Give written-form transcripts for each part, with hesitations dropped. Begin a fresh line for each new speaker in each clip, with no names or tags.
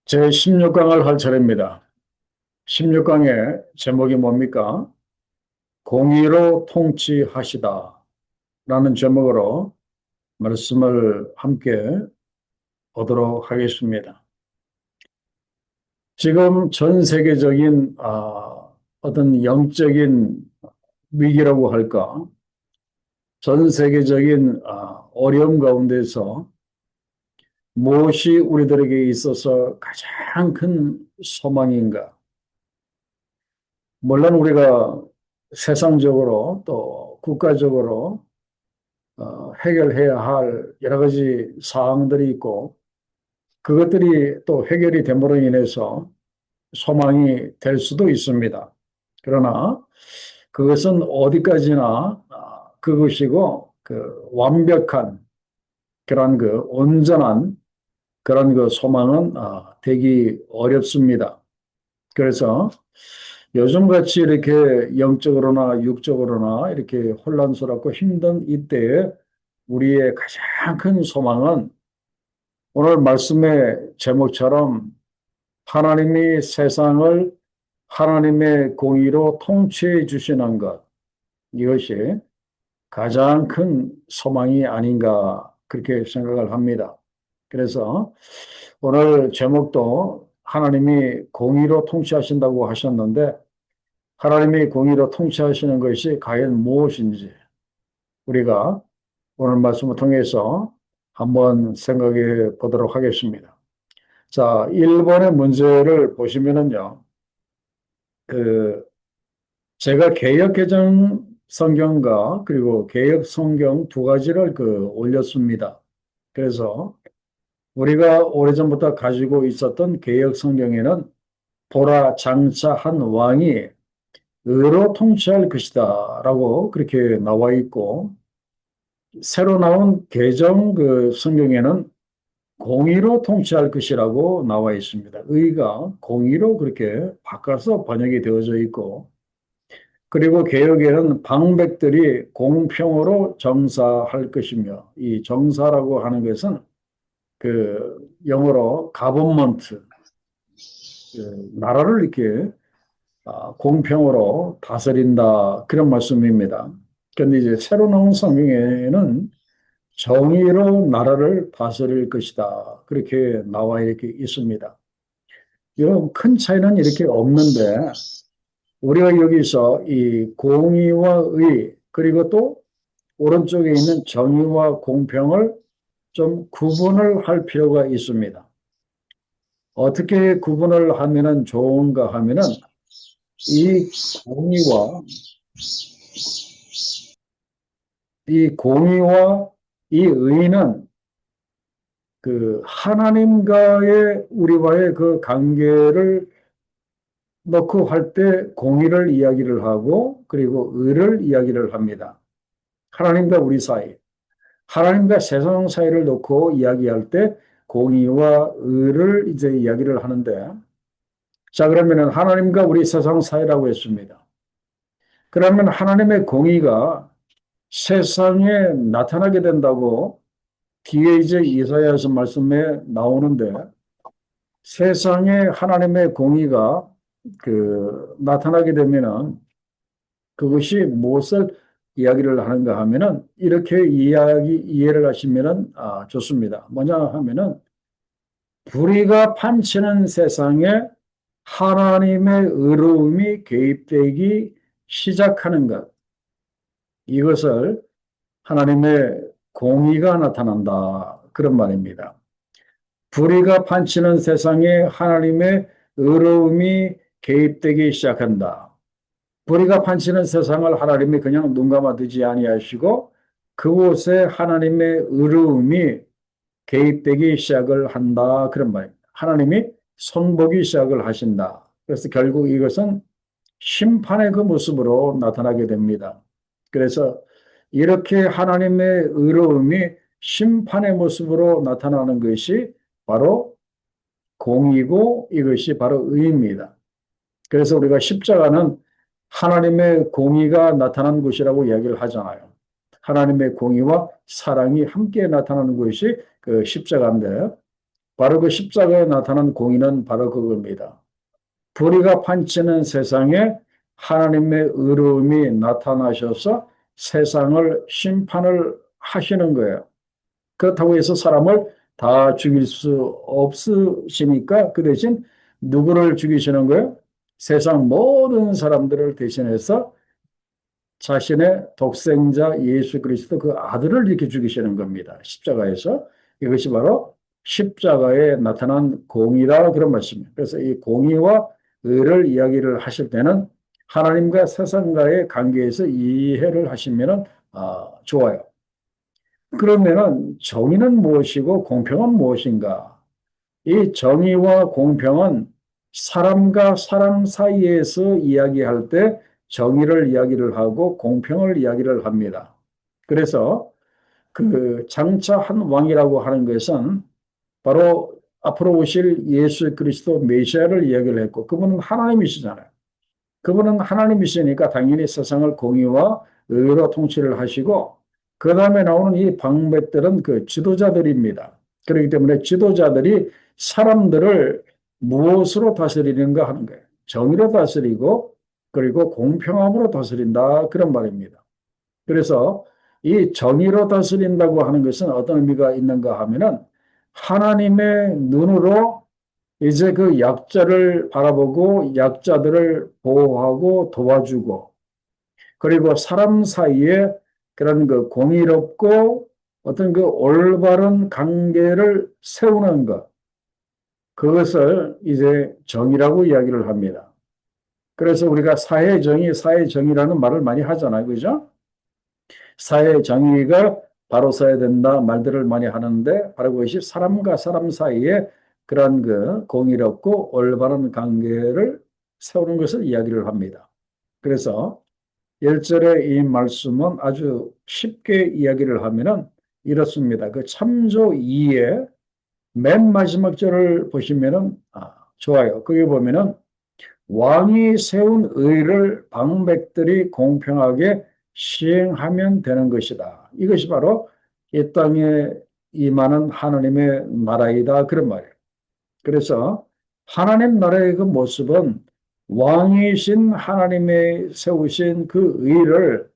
제 16강을 할 차례입니다. 16강의 제목이 뭡니까? 공의로 통치하시다 라는 제목으로 말씀을 함께 보도록 하겠습니다. 지금 전 세계적인 어떤 영적인 위기라고 할까? 전 세계적인 어려움 가운데서 무엇이 우리들에게 있어서 가장 큰 소망인가? 물론 우리가 세상적으로 또 국가적으로 해결해야 할 여러 가지 사항들이 있고 그것들이 또 해결이 됨으로 인해서 소망이 될 수도 있습니다. 그러나 그것은 어디까지나 그것이고 그 완벽한 그런 그 온전한 그런 그 소망은 되기 어렵습니다. 그래서 요즘같이 이렇게 영적으로나 육적으로나 이렇게 혼란스럽고 힘든 이때에 우리의 가장 큰 소망은 오늘 말씀의 제목처럼 하나님이 세상을 하나님의 공의로 통치해 주시는 것, 이것이 가장 큰 소망이 아닌가 그렇게 생각을 합니다. 그래서 오늘 제목도 하나님이 공의로 통치하신다고 하셨는데 하나님이 공의로 통치하시는 것이 과연 무엇인지 우리가 오늘 말씀을 통해서 한번 생각해 보도록 하겠습니다. 자, 1번의 문제를 보시면은요, 그, 제가 개역개정 성경과 그리고 개역 성경 두 가지를 올렸습니다. 그래서 우리가 오래전부터 가지고 있었던 개역 성경에는 보라 장차 한 왕이 의로 통치할 것이다 라고 그렇게 나와 있고 새로 나온 개정 그 성경에는 공의로 통치할 것이라고 나와 있습니다. 의가 공의로 그렇게 바꿔서 번역이 되어져 있고 그리고 개혁에는 방백들이 공평으로 정사할 것이며 이 정사라고 하는 것은 그 영어로 가버먼트 나라를 이렇게 공평으로 다스린다 그런 말씀입니다. 그런데 이제 새로 나온 성경에는 정의로 나라를 다스릴 것이다 그렇게 나와 이렇게 있습니다. 이 큰 차이는 이렇게 없는데 우리가 여기서 이 공의와 의 그리고 또 오른쪽에 있는 정의와 공평을 좀 구분을 할 필요가 있습니다. 어떻게 구분을 하면은 좋은가 하면은 이 공의와 이 공의와 이 의는 그 하나님과의 우리와의 그 관계를 놓고 할 때 공의를 이야기를 하고 그리고 의를 이야기를 합니다. 하나님과 우리 사이, 하나님과 세상 사이를 놓고 이야기할 때 공의와 의를 이제 이야기를 하는데 자 그러면은 하나님과 우리 세상 사이라고 했습니다. 그러면 하나님의 공의가 세상에 나타나게 된다고 뒤에 이제 이사야서 말씀에 나오는데 세상에 하나님의 공의가 나타나게 되면은 그것이 무엇을 이야기를 하는가 하면은 이렇게 이해를 하시면은 좋습니다. 뭐냐 하면은 불의가 판치는 세상에 하나님의 의로움이 개입되기 시작하는 것. 이것을 하나님의 공의가 나타난다. 그런 말입니다. 불의가 판치는 세상에 하나님의 의로움이 개입되기 시작한다. 불의가 판치는 세상을 하나님이 그냥 눈 감아 두지 아니하시고 그곳에 하나님의 의로움이 개입되기 시작을 한다. 그런 말입니다. 하나님이 손보기 시작을 하신다. 그래서 결국 이것은 심판의 그 모습으로 나타나게 됩니다. 그래서 이렇게 하나님의 의로움이 심판의 모습으로 나타나는 것이 바로 공이고 이것이 바로 의입니다. 그래서 우리가 십자가는 하나님의 공의가 나타난 곳이라고 이야기를 하잖아요. 하나님의 공의와 사랑이 함께 나타나는 것이 그 십자가인데 바로 그 십자가에 나타난 공의는 바로 그겁니다. 불의가 판치는 세상에 하나님의 의로움이 나타나셔서 세상을 심판을 하시는 거예요. 그렇다고 해서 사람을 다 죽일 수 없으시니까 그 대신 누구를 죽이시는 거예요? 세상 모든 사람들을 대신해서 자신의 독생자 예수 그리스도 그 아들을 이렇게 죽이시는 겁니다. 십자가에서. 이것이 바로 십자가에 나타난 공의다 그런 말씀이에요. 그래서 이 공의와 의를 이야기를 하실 때는 하나님과 세상과의 관계에서 이해를 하시면 좋아요. 그러면은 정의는 무엇이고 공평은 무엇인가? 이 정의와 공평은 사람과 사람 사이에서 이야기할 때 정의를 이야기를 하고 공평을 이야기를 합니다. 그래서 그 장차 한 왕이라고 하는 것은 바로 앞으로 오실 예수 그리스도 메시아를 이야기를 했고 그분은 하나님이시잖아요. 그분은 하나님이시니까 당연히 세상을 공의와 의로 통치를 하시고 그 다음에 나오는 이 방백들은 그 지도자들입니다. 그렇기 때문에 지도자들이 사람들을 무엇으로 다스리는가 하는 거예요. 정의로 다스리고 그리고 공평함으로 다스린다 그런 말입니다. 그래서 이 정의로 다스린다고 하는 것은 어떤 의미가 있는가 하면은 하나님의 눈으로 이제 그 약자를 바라보고 약자들을 보호하고 도와주고 그리고 사람 사이에 그런 그 공의롭고 어떤 그 올바른 관계를 세우는 것 그것을 이제 정의라고 이야기를 합니다. 그래서 우리가 사회정의, 사회정의라는 말을 많이 하잖아요. 그죠? 사회정의가 바로 서야 된다 말들을 많이 하는데 바로 그것이 사람과 사람 사이에 그런 그 공의롭고 올바른 관계를 세우는 것을 이야기를 합니다. 그래서 1절의 이 말씀은 아주 쉽게 이야기를 하면은 이렇습니다. 그 참조 2의 맨 마지막 절을 보시면은 좋아요. 거기 보면은 왕이 세운 의를 방백들이 공평하게 시행하면 되는 것이다. 이것이 바로 이 땅에 임하는 하나님의 나라이다. 그런 말이에요. 그래서 하나님 나라의 그 모습은 왕이신 하나님의 세우신 그 의를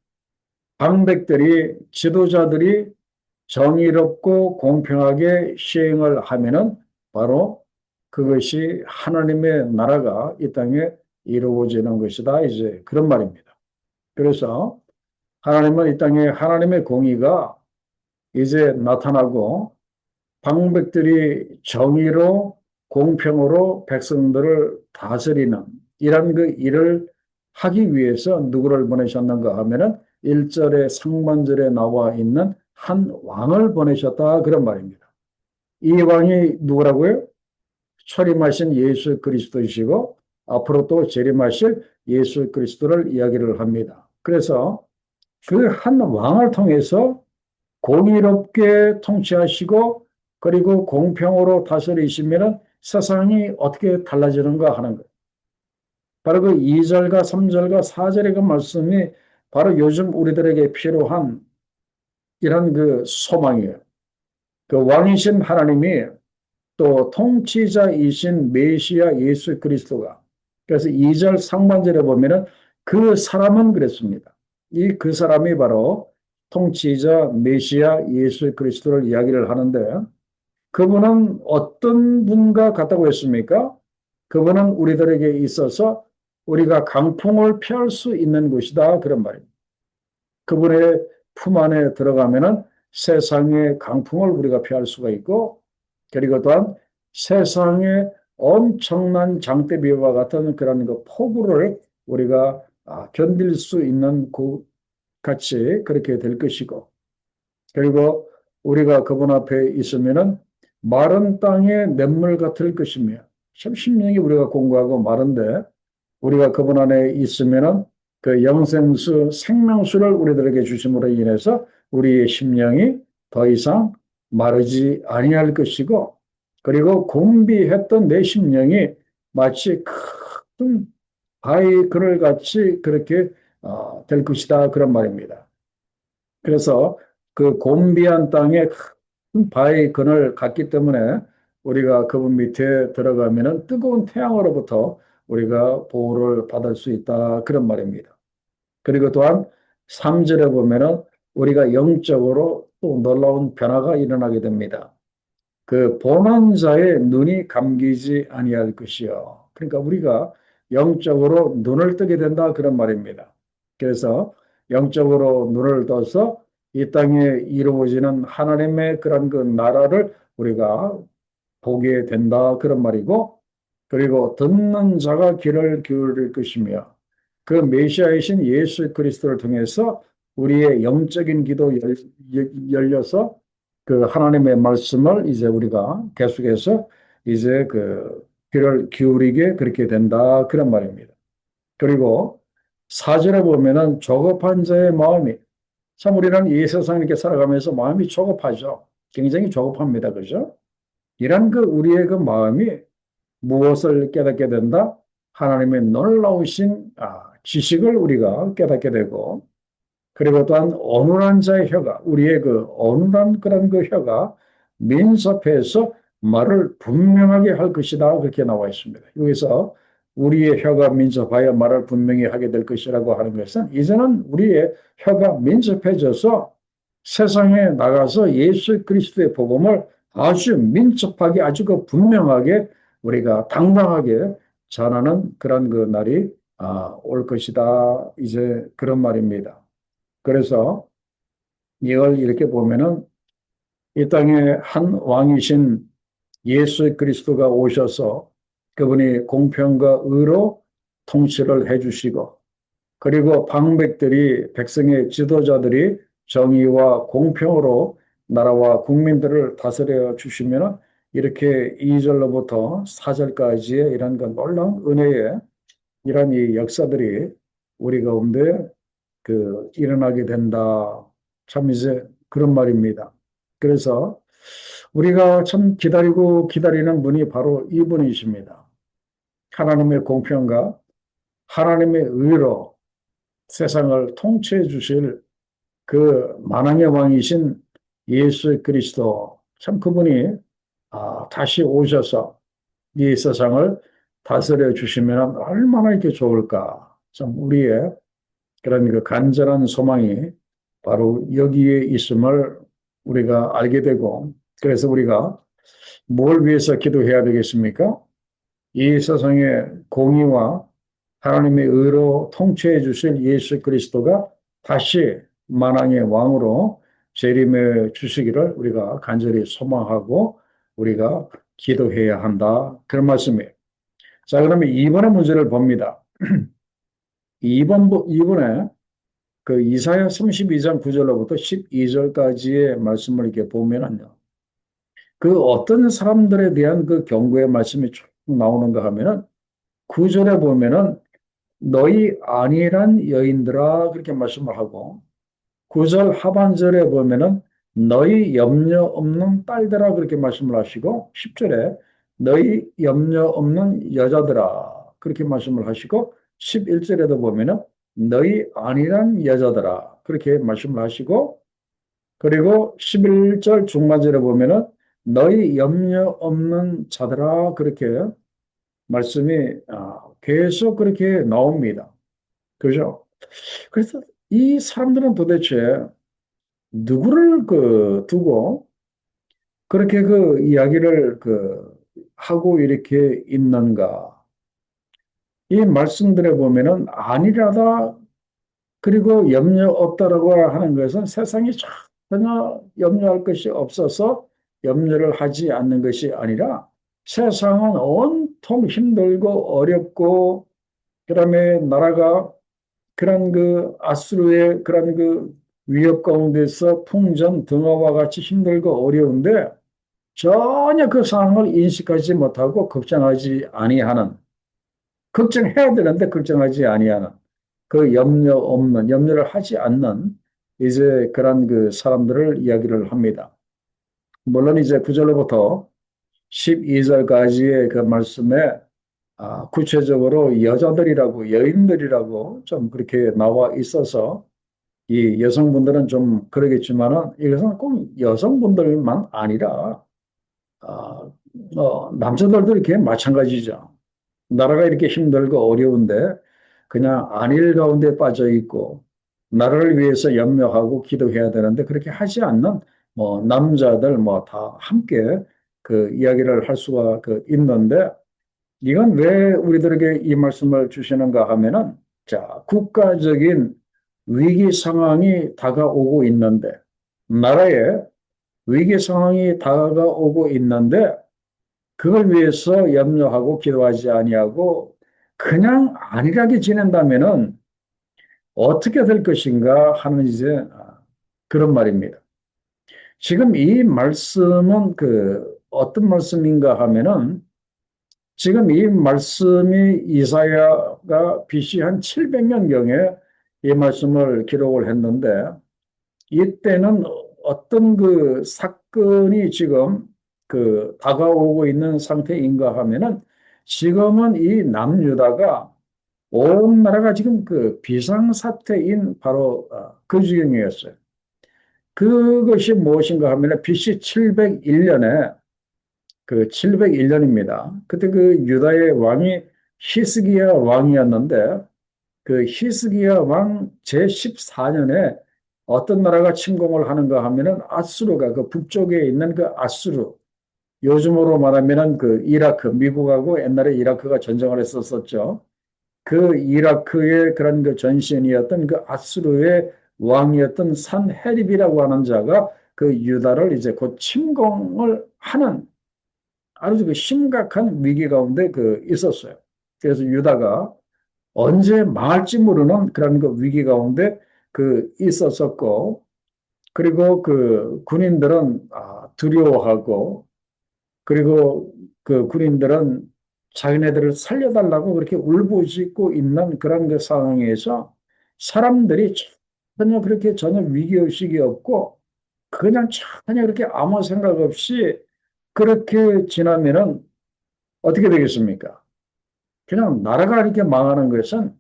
방백들이 지도자들이 정의롭고 공평하게 시행을 하면은 바로 그것이 하나님의 나라가 이 땅에 이루어지는 것이다. 이제 그런 말입니다. 그래서 하나님은 이 땅에 하나님의 공의가 이제 나타나고 방백들이 정의로 공평으로 백성들을 다스리는 이런 그 일을 하기 위해서 누구를 보내셨는가 하면은 1절의 상반절에 나와 있는 한 왕을 보내셨다 그런 말입니다. 이 왕이 누구라고요? 초림하신 예수 그리스도이시고 앞으로 또 재림하실 예수 그리스도를 이야기를 합니다. 그래서 그 한 왕을 통해서 공의롭게 통치하시고 그리고 공평으로 다스리시면 세상이 어떻게 달라지는가 하는 거예요. 바로 그 2절과 3절과 4절의 그 말씀이 바로 요즘 우리들에게 필요한 이런 그 소망이에요. 그 왕이신 하나님이 또 통치자이신 메시아 예수 그리스도가 그래서 2절 상반절에 보면은 그 사람은 그랬습니다. 이 그 사람이 바로 통치자 메시아 예수 그리스도를 이야기를 하는데 그분은 어떤 분과 같다고 했습니까? 그분은 우리들에게 있어서 우리가 강풍을 피할 수 있는 곳이다. 그런 말입니다. 그분의 품 안에 들어가면은 세상의 강풍을 우리가 피할 수가 있고, 그리고 또한 세상의 엄청난 장대비와 같은 그런 그 폭우를 우리가 견딜 수 있는 그 같이 그렇게 될 것이고, 그리고 우리가 그분 앞에 있으면은 마른 땅에 냇물 같을 것이며, 참 심령이 우리가 공부하고 마른데 우리가 그분 안에 있으면은 그 영생수, 생명수를 우리들에게 주심으로 인해서 우리의 심령이 더 이상 마르지 아니할 것이고, 그리고 공비했던 내 심령이 마치 큰 바위 그늘 같이 그렇게 될 것이다 그런 말입니다. 그래서 그 곤비한 땅에 큰 바위 그늘 같기 때문에 우리가 그분 밑에 들어가면은 뜨거운 태양으로부터 우리가 보호를 받을 수 있다. 그런 말입니다. 그리고 또한 3절에 보면은 우리가 영적으로 또 놀라운 변화가 일어나게 됩니다. 그 보는 자의 눈이 감기지 아니할 것이요. 그러니까 우리가 영적으로 눈을 뜨게 된다 그런 말입니다. 그래서 영적으로 눈을 떠서 이 땅에 이루어지는 하나님의 그런 그 나라를 우리가 보게 된다 그런 말이고, 그리고 듣는 자가 귀를 기울일 것이며 그 메시아이신 예수 그리스도를 통해서 우리의 영적인 기도 열려서 그 하나님의 말씀을 이제 우리가 계속해서 이제 그 귀를 기울이게 그렇게 된다 그런 말입니다. 그리고 사절에 보면은 조급한 자의 마음이, 참 우리는 이 세상에 이렇게 살아가면서 마음이 조급하죠. 굉장히 조급합니다. 그죠? 이런 그 우리의 그 마음이 무엇을 깨닫게 된다? 하나님의 놀라우신 지식을 우리가 깨닫게 되고, 그리고 또한 어눌한 자의 혀가, 우리의 그 어눌한 그런 그 혀가 민첩해서 말을 분명하게 할 것이다. 그렇게 나와 있습니다. 여기서 우리의 혀가 민첩하여 말을 분명히 하게 될 것이라고 하는 것은 이제는 우리의 혀가 민첩해져서 세상에 나가서 예수 그리스도의 복음을 아주 민첩하게 아주 그 분명하게 우리가 당당하게 전하는 그런 그 날이 올 것이다. 이제 그런 말입니다. 그래서 이걸 이렇게 보면은 이 땅에 한 왕이신 예수 그리스도가 오셔서 그분이 공평과 의로 통치를 해주시고, 그리고 방백들이, 백성의 지도자들이 정의와 공평으로 나라와 국민들을 다스려 주시면 이렇게 2절로부터 4절까지의 이런 그 놀라운 은혜의 이런 이 역사들이 우리 가운데 일어나게 된다. 참 이제 그런 말입니다. 그래서 우리가 참 기다리고 기다리는 분이 바로 이분이십니다. 하나님의 공평과 하나님의 의로 세상을 통치해 주실 그 만왕의 왕이신 예수 그리스도, 참 그분이 다시 오셔서 이 세상을 다스려 주시면 얼마나 이렇게 좋을까. 참 우리의 그런 그 간절한 소망이 바로 여기에 있음을 우리가 알게 되고, 그래서 우리가 뭘 위해서 기도해야 되겠습니까? 이 세상의 공의와 하나님의 의로 통치해 주실 예수 그리스도가 다시 만왕의 왕으로 재림해 주시기를 우리가 간절히 소망하고 우리가 기도해야 한다. 그런 말씀이에요. 자, 그러면 2번의 문제를 봅니다. 2번에 그 이사야 32장 9절로부터 12절까지의 말씀을 이렇게 보면은요. 그 어떤 사람들에 대한 그 경고의 말씀이 쭉 나오는가 하면은 9절에 보면은 너희 안일한 여인들아 그렇게 말씀을 하고, 9절 하반절에 보면은 너희 염려 없는 딸들아 그렇게 말씀을 하시고, 10절에 너희 염려 없는 여자들아 그렇게 말씀을 하시고, 11절에도 보면은 너희 안일한 여자들아 그렇게 말씀을 하시고, 그리고 11절 중반절에 보면은 너희 염려 없는 자들아 그렇게 말씀이 계속 그렇게 나옵니다. 그죠? 그래서 이 사람들은 도대체 누구를 두고 그렇게 그 이야기를 하고 이렇게 있는가? 이 말씀들에 보면은 아니라다 그리고 염려 없다라고 하는 것은 세상이 전혀 염려할 것이 없어서 염려를 하지 않는 것이 아니라 세상은 온통 힘들고 어렵고 그다음에 나라가 그런 그 아수르의 그런 그 위협 가운데서 풍전 등화와 같이 힘들고 어려운데 전혀 그 상황을 인식하지 못하고 걱정하지 아니하는, 걱정해야 되는데 걱정하지 아니하는 그 염려 없는, 염려를 하지 않는 이제 그런 그 사람들을 이야기를 합니다. 물론 이제 9절로부터 12절까지의 그 말씀에 구체적으로 여자들이라고 여인들이라고 좀 그렇게 나와 있어서 이 여성분들은 좀 그러겠지만은 이것은 꼭 여성분들만 아니라 남자들도 이렇게 마찬가지죠. 나라가 이렇게 힘들고 어려운데 그냥 안일 가운데 빠져 있고 나라를 위해서 염려하고 기도해야 되는데 그렇게 하지 않는 뭐 남자들 뭐 다 함께 그 이야기를 할 수가 있는데 이건 왜 우리들에게 이 말씀을 주시는가 하면은 자, 국가적인 위기 상황이 다가오고 있는데 나라에 위기 상황이 다가오고 있는데 그걸 위해서 염려하고 기도하지 아니하고 그냥 안일하게 지낸다면은 어떻게 될 것인가 하는 이제 그런 말입니다. 지금 이 말씀은 어떤 말씀인가 하면은 지금 이 말씀이 이사야가 BC 한 700년경에 이 말씀을 기록을 했는데 이때는 어떤 사건이 지금 다가오고 있는 상태인가 하면은 지금은 이 남유다가 온 나라가 지금 비상사태인 바로 그 지경이었어요. 그것이 무엇인가 하면은 BC 701년에 701년입니다. 그때 유다의 왕이 히스기야 왕이었는데 히스기야 왕 제14년에 어떤 나라가 침공을 하는가 하면은 아수르가 북쪽에 있는 아수르 요즘으로 말하면은 이라크 미국하고 옛날에 이라크가 전쟁을 했었었죠. 이라크의 그런 전신이었던 아수르의 왕이었던 산헤립이라고 하는 자가 유다를 이제 곧 침공을 하는 아주 심각한 위기 가운데 있었어요. 그래서 유다가 언제 망할지 모르는 그런 위기 가운데 있었었고, 그리고 군인들은 두려워하고, 그리고 군인들은 자기네들을 살려달라고 그렇게 울부짖고 있는 그런 상황에서 사람들이 전혀 위기의식이 없고, 그냥 전혀 그렇게 아무 생각 없이 그렇게 지나면은 어떻게 되겠습니까? 그냥 나라가 이렇게 망하는 것은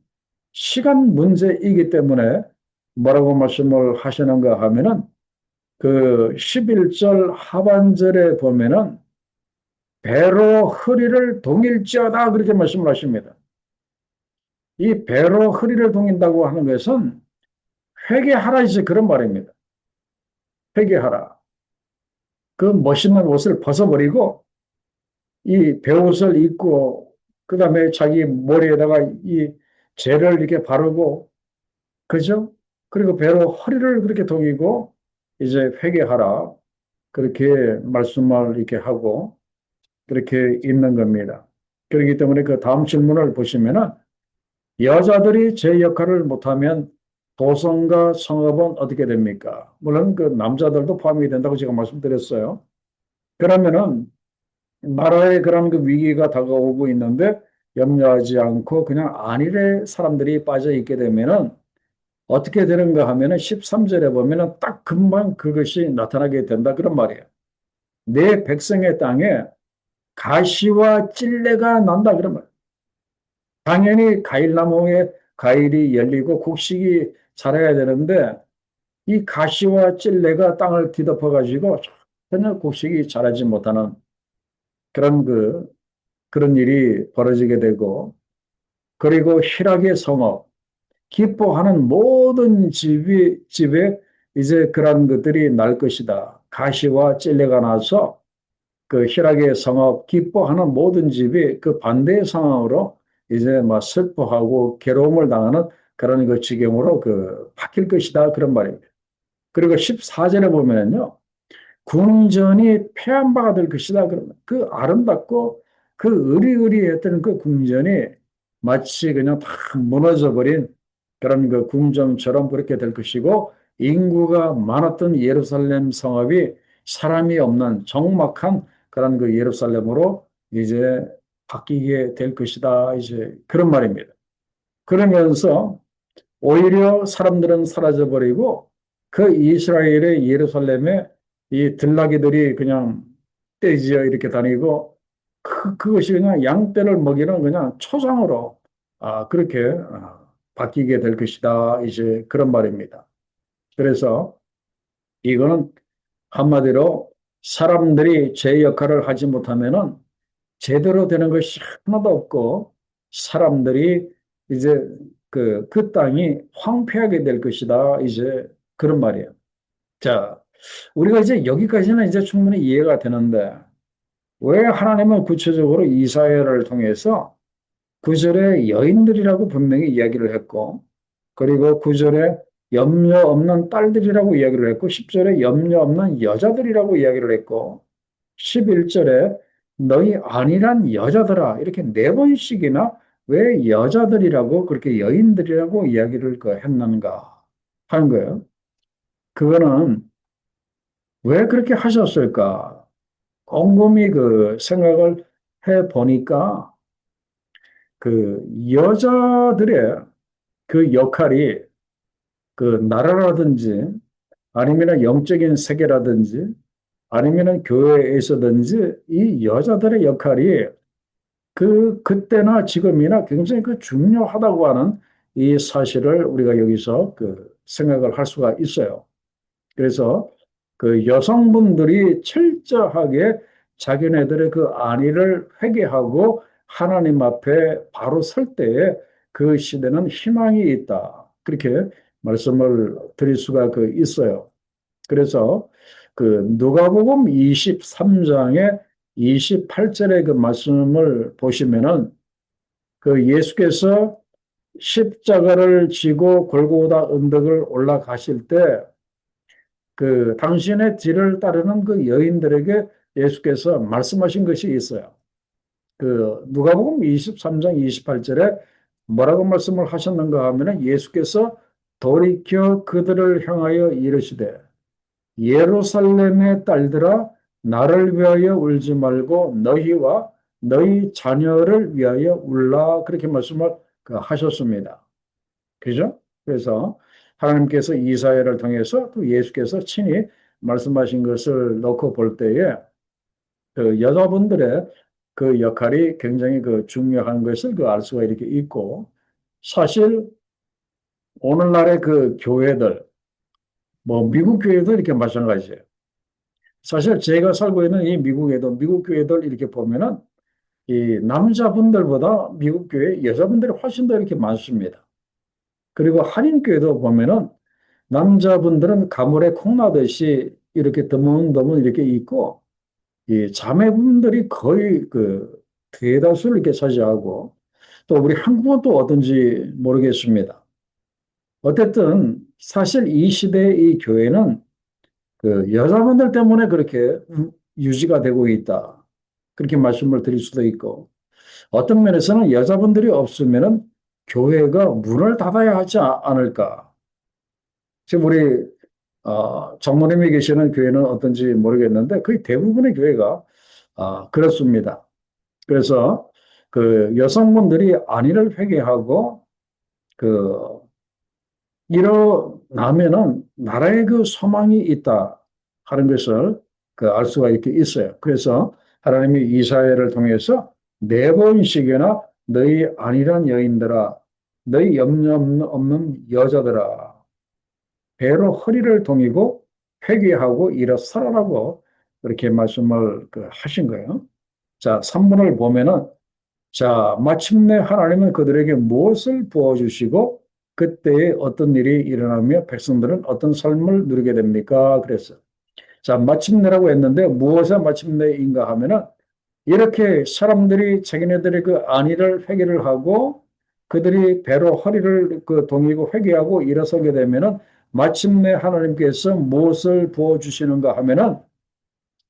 시간 문제이기 때문에 뭐라고 말씀을 하시는가 하면은 11절 하반절에 보면은 배로 허리를 동일지어다 그렇게 말씀을 하십니다. 이 배로 허리를 동인다고 하는 것은 회개하라 이제 그런 말입니다. 회개하라. 그 멋있는 옷을 벗어버리고 이 배옷을 입고 그다음에 자기 머리에다가 이 재를 이렇게 바르고 그죠? 그리고 배로 허리를 그렇게 동이고 이제 회개하라. 그렇게 말씀을 이렇게 하고 그렇게 있는 겁니다. 그렇기 때문에 다음 질문을 보시면은 여자들이 제 역할을 못하면 도성과 성읍은 어떻게 됩니까? 물론 남자들도 포함이 된다고 제가 말씀드렸어요. 그러면은 나라의 그런 위기가 다가오고 있는데 염려하지 않고 그냥 안일에 사람들이 빠져 있게 되면은 어떻게 되는가 하면은 13절에 보면은 딱 금방 그것이 나타나게 된다 그런 말이에요. 내 백성의 땅에 가시와 찔레가 난다 그런 말이에요. 당연히 가일나무에 가일이 열리고 곡식이 자라야 되는데 이 가시와 찔레가 땅을 뒤덮어 가지고 전혀 곡식이 자라지 못하는 그런 그런 일이 벌어지게 되고 그리고 희락의 성업 기뻐하는 모든 집에 이제 그런 것들이 날 것이다. 가시와 찔레가 나서 희락의 성업 기뻐하는 모든 집이 반대의 상황으로 이제 막 슬퍼하고 괴로움을 당하는 그런 지경으로 바뀔 것이다. 그런 말입니다. 그리고 14절에 보면요. 궁전이 폐한 바가 될 것이다. 그러면 아름답고 으리으리했던 궁전이 마치 그냥 다 무너져 버린 그런 궁전처럼 그렇게 될 것이고 인구가 많았던 예루살렘 성읍이 사람이 없는 적막한 그런 예루살렘으로 이제 바뀌게 될 것이다. 이제 그런 말입니다. 그러면서 오히려 사람들은 사라져버리고 이스라엘의 예루살렘에 이 들나귀들이 그냥 떼지어 이렇게 다니고 그것이 그냥 양떼를 먹이는 그냥 초장으로 그렇게 바뀌게 될 것이다. 이제 그런 말입니다. 그래서 이거는 한마디로 사람들이 제 역할을 하지 못하면은 제대로 되는 것이 하나도 없고 사람들이 이제 그 땅이 황폐하게 될 것이다. 이제 그런 말이에요. 자, 우리가 이제 여기까지는 이제 충분히 이해가 되는데 왜 하나님은 구체적으로 이사야를 통해서 9절에 여인들이라고 분명히 이야기를 했고 그리고 9절에 염려 없는 딸들이라고 이야기를 했고 10절에 염려 없는 여자들이라고 이야기를 했고 11절에 너희 아니란 여자들아 이렇게 네 번씩이나 왜 여자들이라고 그렇게 여인들이라고 이야기를 했는가 하는 거예요. 그거는 왜 그렇게 하셨을까? 곰곰이 그 생각을 해 보니까 그 여자들의 그 역할이 그 나라라든지 아니면 영적인 세계라든지 아니면 교회에서든지 이 여자들의 역할이 그때나 지금이나 굉장히 그 중요하다고 하는 이 사실을 우리가 여기서 그 생각을 할 수가 있어요. 그래서 그 여성분들이 철저하게 자기네들의 그 안위를 회개하고 하나님 앞에 바로 설 때에 그 시대는 희망이 있다. 그렇게 말씀을 드릴 수가 그 있어요. 그래서 그 누가복음 23장의 28절의 그 말씀을 보시면은 그 예수께서 십자가를 지고 골고다 언덕을 올라가실 때 그 당신의 뒤를 따르는 그 여인들에게 예수께서 말씀하신 것이 있어요. 그 누가복음 23장 28절에 뭐라고 말씀을 하셨는가 하면은 예수께서 돌이켜 그들을 향하여 이르시되 예루살렘의 딸들아 나를 위하여 울지 말고 너희와 너희 자녀를 위하여 울라 그렇게 말씀을 하셨습니다. 그죠? 그래서 하나님께서 이사야를 통해서 또 예수께서 친히 말씀하신 것을 놓고 볼 때에 그 여자분들의 그 역할이 굉장히 그 중요한 것을 그 알 수가 이렇게 있고 사실 오늘날의 그 교회들 뭐 미국 교회도 이렇게 마찬가지예요. 사실 제가 살고 있는 이 미국에도 미국 교회들 이렇게 보면은 이 남자분들보다 미국 교회 여자분들이 훨씬 더 이렇게 많습니다. 그리고 한인교회도 보면은 남자분들은 가물에 콩나듯이 이렇게 드문드문 이렇게 있고 이 자매분들이 거의 그 대다수를 이렇게 차지하고 또 우리 한국은 또 어떤지 모르겠습니다. 어쨌든 사실 이 시대의 이 교회는 그 여자분들 때문에 그렇게 유지가 되고 있다. 그렇게 말씀을 드릴 수도 있고 어떤 면에서는 여자분들이 없으면은 교회가 문을 닫아야 하지 않을까. 지금 우리 장모님이 계시는 교회는 어떤지 모르겠는데 거의 대부분의 교회가 그렇습니다. 그래서 그 여성분들이 안위를 회개하고 그 일어나면은 나라의 그 소망이 있다 하는 것을 그 알 수가 이렇게 있어요. 그래서 하나님이 이사야를 통해서 네 번씩이나 너희 안일한 여인들아, 너희 염려 없는 여자들아, 배로 허리를 동이고 회개하고 일어서라라고 그렇게 말씀을 하신 거예요. 자, 3번을 보면은 자, 마침내 하나님은 그들에게 무엇을 부어주시고 그때에 어떤 일이 일어나며 백성들은 어떤 삶을 누리게 됩니까? 그래서 자, 마침내라고 했는데 무엇의 마침내인가 하면은 이렇게 사람들이 자기네들의 그 안위를 회개를 하고 그들이 배로 허리를 동이고 회개하고 일어서게 되면은 마침내 하나님께서 무엇을 부어주시는가 하면은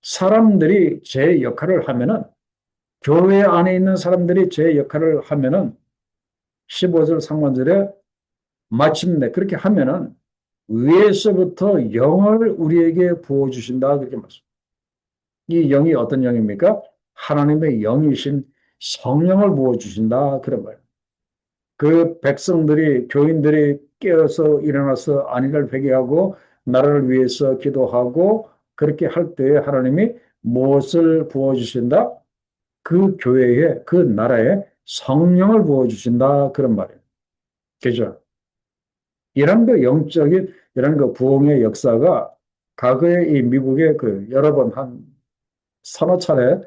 사람들이 제 역할을 하면은 교회 안에 있는 사람들이 제 역할을 하면은 15절 상반절에 마침내 그렇게 하면은 위에서부터 영을 우리에게 부어주신다 그렇게 말씀. 이 영이 어떤 영입니까? 하나님의 영이신 성령을 부어주신다 그런 거예요. 그 백성들이 교인들이 깨어서 일어나서 안위를 회개하고 나라를 위해서 기도하고 그렇게 할 때에 하나님이 무엇을 부어주신다? 그 교회에 그 나라에 성령을 부어주신다 그런 말이에요. 그죠? 이런 그 영적인 이런 그 부흥의 역사가 과거에 이 미국에 그 여러 번 한 서너 차례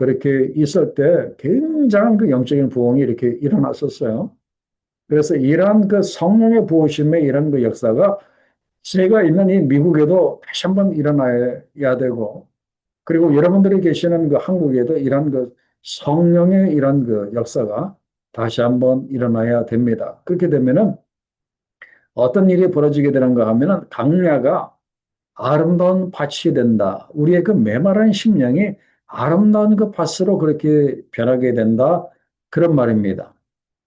그렇게 있을 때 굉장한 그 영적인 부흥이 이렇게 일어났었어요. 그래서 이러한 그 성령의 부으심의 이런 그 역사가 제가 있는 이 미국에도 다시 한번 일어나야 되고, 그리고 여러분들이 계시는 그 한국에도 이런 그 성령의 이런 그 역사가 다시 한번 일어나야 됩니다. 그렇게 되면은 어떤 일이 벌어지게 되는가 하면은 강야가 아름다운 밭이 된다. 우리의 그 메마른 심령이 아름다운 그 밭으로 그렇게 변하게 된다. 그런 말입니다.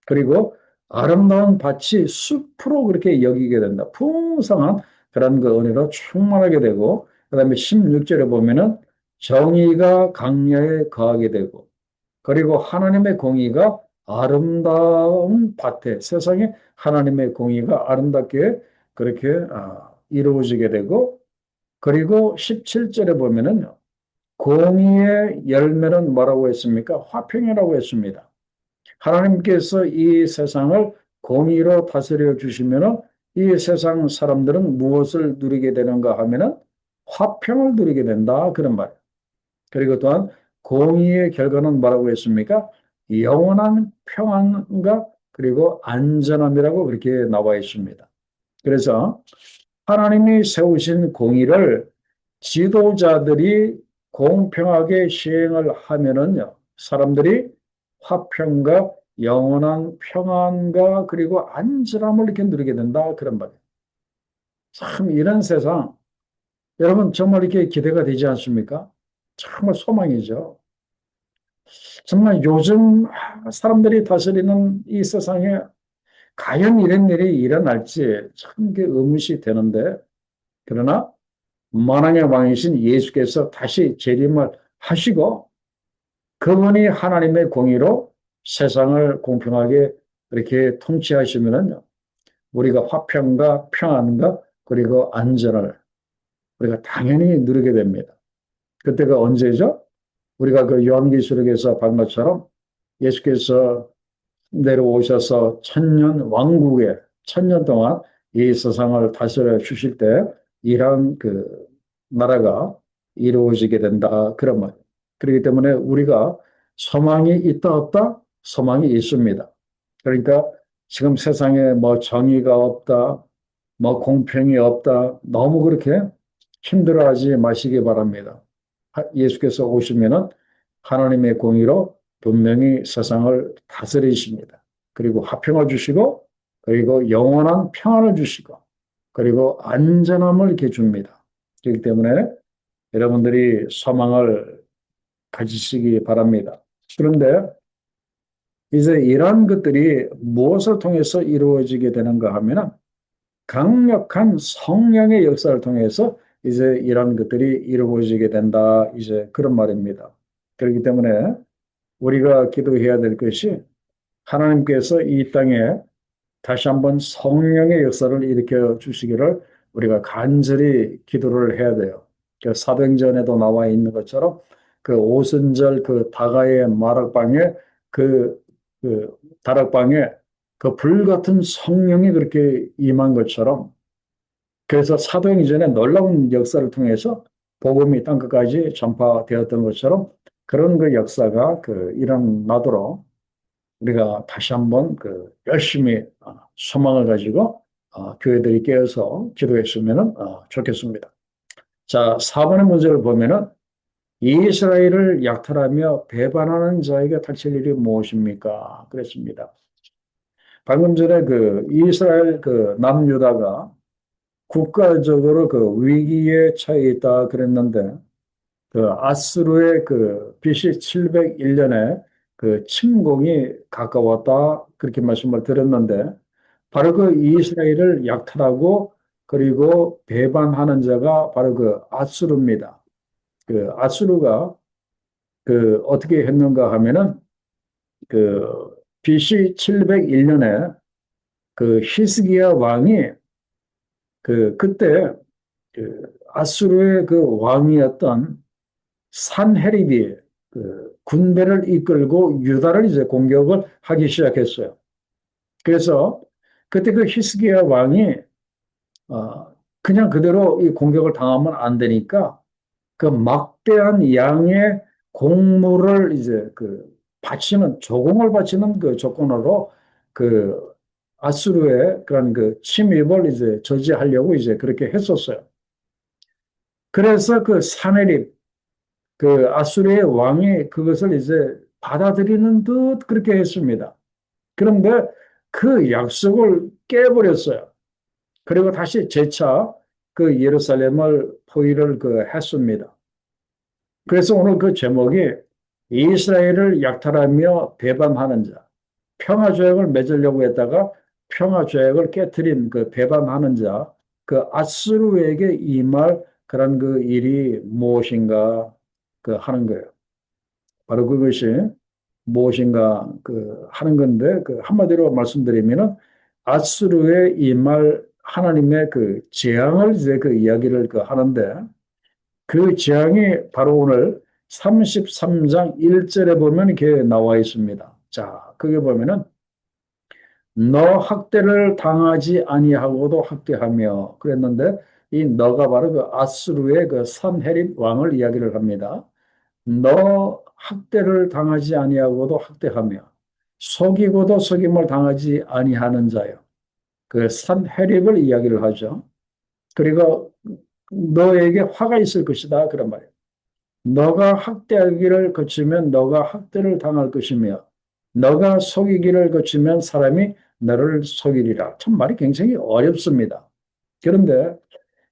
그리고 아름다운 밭이 숲으로 그렇게 여기게 된다. 풍성한 그런 그 은혜로 충만하게 되고, 그 다음에 16절에 보면은 정의가 강야에 거하게 되고, 그리고 하나님의 공의가 아름다운 밭에, 세상에 하나님의 공의가 아름답게 그렇게 이루어지게 되고, 그리고 17절에 보면은 공의의 열매는 뭐라고 했습니까? 화평이라고 했습니다. 하나님께서 이 세상을 공의로 다스려 주시면은 이 세상 사람들은 무엇을 누리게 되는가 하면은 화평을 누리게 된다. 그런 말이에요. 그리고 또한 공의의 결과는 뭐라고 했습니까? 영원한 평안과 그리고 안전함이라고 그렇게 나와 있습니다. 그래서 하나님이 세우신 공의를 지도자들이 공평하게 시행을 하면은요, 사람들이 화평과 영원한 평안과 그리고 안전함을 이렇게 누리게 된다. 그런 말이에요. 참, 이런 세상, 여러분 정말 이렇게 기대가 되지 않습니까? 정말 소망이죠. 정말 요즘 사람들이 다스리는 이 세상에 과연 이런 일이 일어날지 참 의문이 되는데, 그러나 만왕의 왕이신 예수께서 다시 재림을 하시고 그분이 하나님의 공의로 세상을 공평하게 이렇게 통치하시면은 우리가 화평과 평안과 그리고 안전을 우리가 당연히 누리게 됩니다. 그때가 언제죠? 우리가 그 요한계시록에서 본 것처럼 예수께서 내려오셔서 천년 왕국에 천년 동안 이 세상을 다스려 주실 때 이러한 그 나라가 이루어지게 된다. 그런 말. 그렇기 때문에 우리가 소망이 있다 없다? 소망이 있습니다. 그러니까 지금 세상에 뭐 정의가 없다, 뭐 공평이 없다, 너무 그렇게 힘들어하지 마시기 바랍니다. 예수께서 오시면은 하나님의 공의로 분명히 세상을 다스리십니다. 그리고 화평을 주시고, 그리고 영원한 평안을 주시고, 그리고 안전함을 이렇게 줍니다. 그렇기 때문에 여러분들이 소망을 가지시기 바랍니다. 그런데 이제 이러한 것들이 무엇을 통해서 이루어지게 되는가 하면은 강력한 성령의 역사를 통해서 이제 이러한 것들이 이루어지게 된다. 이제 그런 말입니다. 그렇기 때문에 우리가 기도해야 될 것이 하나님께서 이 땅에 다시 한번 성령의 역사를 일으켜 주시기를 우리가 간절히 기도를 해야 돼요. 그 사도행전에도 나와 있는 것처럼 그 오순절 그 다가의 마락방에 그, 그 다락방에 그 불같은 성령이 그렇게 임한 것처럼 그래서 사도행전에 놀라운 역사를 통해서 복음이 땅끝까지 전파되었던 것처럼 그런 그 역사가 그 일어나도록 우리가 다시 한번 그 열심히 소망을 가지고 교회들이 깨어서 기도했으면 좋겠습니다. 자, 4번의 문제를 보면은 이스라엘을 약탈하며 배반하는 자에게 닥칠 일이 무엇입니까? 그랬습니다. 방금 전에 그 이스라엘 그 남유다가 국가적으로 그 위기에 처해 있다 그랬는데 그 아수르의 그 BC 701년에 그 침공이 가까웠다 그렇게 말씀을 드렸는데 바로 그 이스라엘을 약탈하고 그리고 배반하는 자가 바로 그 아수르입니다. 그 아수르가 그 어떻게 했는가 하면은 그 BC 701년에 그 히스기야 왕이 그 그때 그 아수르의 그 왕이었던 산헤립이 그 군대를 이끌고 유다를 이제 공격을 하기 시작했어요. 그래서 그때 그 히스기야 왕이 그냥 그대로 이 공격을 당하면 안 되니까 그 막대한 양의 공물을 이제 바치는, 조공을 바치는 그 조건으로 그 아수르의 그런 그 침입을 이제 저지하려고 이제 그렇게 했었어요. 그래서 그 사내립, 그 아수르의 왕이 그것을 이제 받아들이는 듯 그렇게 했습니다. 그런데 그 약속을 깨버렸어요. 그리고 다시 재차 그 예루살렘을 포위를 했습니다. 그래서 오늘 그 제목이 이스라엘을 약탈하며 배반하는 자, 평화 조약을 맺으려고 했다가 평화 조약을 깨뜨린 그 배반하는 자, 그 아스루에게 임할 그런 그 일이 무엇인가 하는 거예요. 바로 그것이 무엇인가 하는 건데 그 한마디로 말씀드리면은 아스루에 임할 하나님의 그 재앙을 이제 그 이야기를 하는데 그 재앙이 바로 오늘 33장 1절에 보면 이렇게 나와 있습니다. 자, 그게 보면은 너 학대를 당하지 아니하고도 학대하며 그랬는데 이 너가 바로 그 아스루의 그 산헤립 왕을 이야기를 합니다. 너 학대를 당하지 아니하고도 학대하며 속이고도 속임을 당하지 아니하는 자요. 그 산헤립을 이야기를 하죠. 그리고 너에게 화가 있을 것이다 그런 말이에요. 너가 학대하기를 거치면 너가 학대를 당할 것이며 너가 속이기를 거치면 사람이 너를 속이리라. 참 말이 굉장히 어렵습니다. 그런데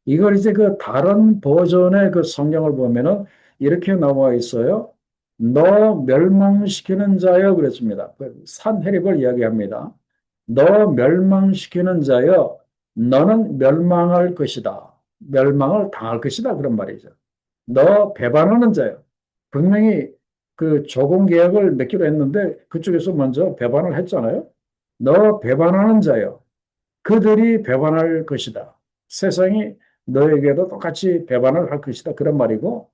이걸 이제 그 다른 버전의 그 성경을 보면은 이렇게 나와 있어요. 너 멸망시키는 자여 그랬습니다. 산헤립을 이야기합니다. 너 멸망시키는 자여 너는 멸망할 것이다. 멸망을 당할 것이다. 그런 말이죠. 너 배반하는 자요. 분명히 그 조공 계약을 맺기로 했는데 그쪽에서 먼저 배반을 했잖아요. 너 배반하는 자요. 그들이 배반할 것이다. 세상이 너에게도 똑같이 배반을 할 것이다. 그런 말이고,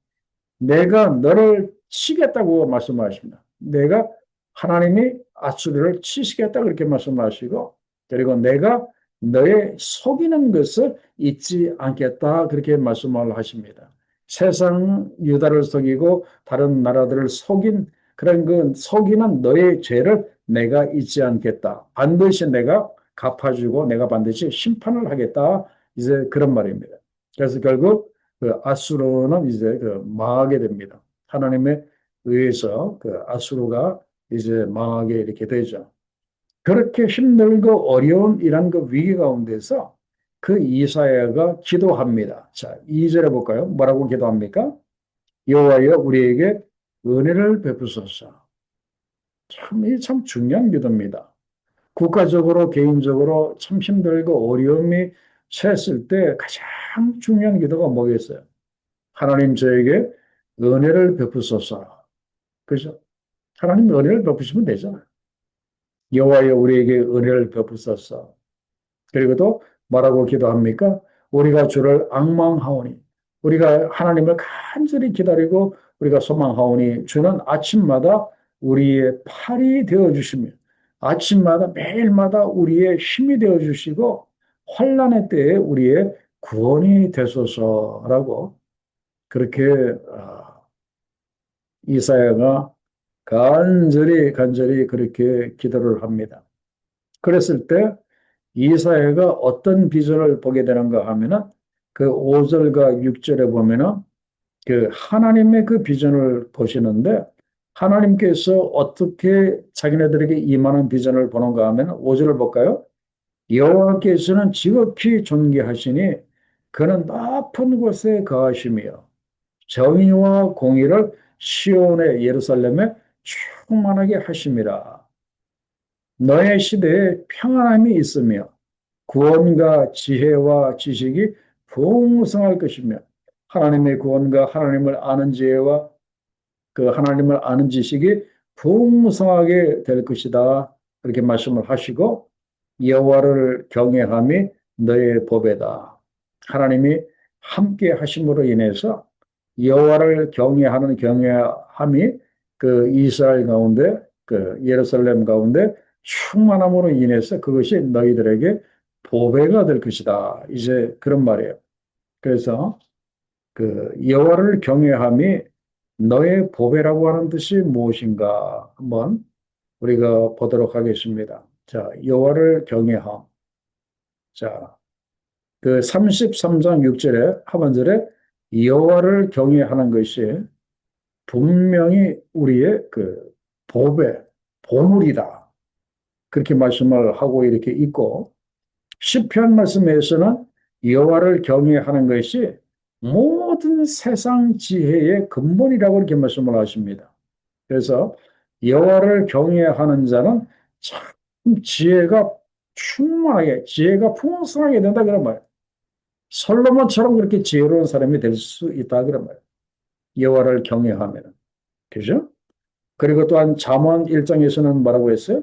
내가 너를 치겠다고 말씀하십니다. 내가 하나님이 아수르를 치시겠다 그렇게 말씀하시고, 그리고 내가 너의 속이는 것을 잊지 않겠다 그렇게 말씀을 하십니다. 세상 유다를 속이고 다른 나라들을 속인 그런 그 속이는 너의 죄를 내가 잊지 않겠다. 반드시 내가 갚아주고 내가 반드시 심판을 하겠다. 이제 그런 말입니다. 그래서 결국 그 아수르는 이제 망하게 됩니다. 하나님에 의해서 그 아수르가 이제 망하게 이렇게 되죠. 그렇게 힘들고 어려운 이런 그 위기 가운데서 그 이사야가 기도합니다. 자, 2절에 볼까요? 뭐라고 기도합니까? 여호와여 우리에게 은혜를 베푸소서. 참 중요한 기도입니다. 국가적으로 개인적으로 참 힘들고 어려움이 처했을 때 가장 중요한 기도가 뭐겠어요? 하나님 저에게 은혜를 베푸소서. 그죠? 하나님 은혜를 베푸시면 되잖아요. 여호와여 우리에게 은혜를 베푸소서. 그리고 또 뭐라고 기도합니까? 우리가 주를 앙망하오니 우리가 하나님을 간절히 기다리고 우리가 소망하오니 주는 아침마다 우리의 팔이 되어 주시며 아침마다 매일마다 우리의 힘이 되어 주시고 환난의 때에 우리의 구원이 되소서라고 그렇게 이사야가 간절히 그렇게 기도를 합니다. 그랬을 때 이사야가 어떤 비전을 보게 되는가 하면은 그 5절과 6절에 보면은 그 하나님의 그 비전을 보시는데 하나님께서 어떻게 자기네들에게 임하는 비전을 보는가 하면 5절을 볼까요? 여호와께서는 지극히 존귀하시니 그는 높은 곳에 거하시며 정의와 공의를 시온의 예루살렘에 충만하게 하심이라. 너의 시대에 평안함이 있으며 구원과 지혜와 지식이 풍성할 것이며 하나님의 구원과 하나님을 아는 지혜와 그 하나님을 아는 지식이 풍성하게 될 것이다. 그렇게 말씀을 하시고 여호와를 경외함이 너의 법이다. 하나님이 함께 하심으로 인해서 여호와를 경외하는 경외함이 그 이스라엘 가운데 그 예루살렘 가운데 충만함으로 인해서 그것이 너희들에게 보배가 될 것이다. 이제 그런 말이에요. 그래서 그 여호와를 경외함이 너의 보배라고 하는 뜻이 무엇인가? 한번 우리가 보도록 하겠습니다. 자, 여호와를 경외함. 자, 그 33장 6절에 하반절에 여호와를 경외하는 것이 분명히 우리의 그 보배, 보물이다. 그렇게 말씀을 하고 이렇게 있고 시편 말씀에서는 여호와를 경외하는 것이 모든 세상 지혜의 근본이라고 이렇게 말씀을 하십니다. 그래서 여호와를 경외하는 자는 참 지혜가 충만하게, 지혜가 풍성하게 된다 그런 말. 솔로몬처럼 그렇게 지혜로운 사람이 될 수 있다 그런 말. 여호와를 경외하면, 그죠? 그리고 또한 잠언 1장에서는 뭐라고 했어요?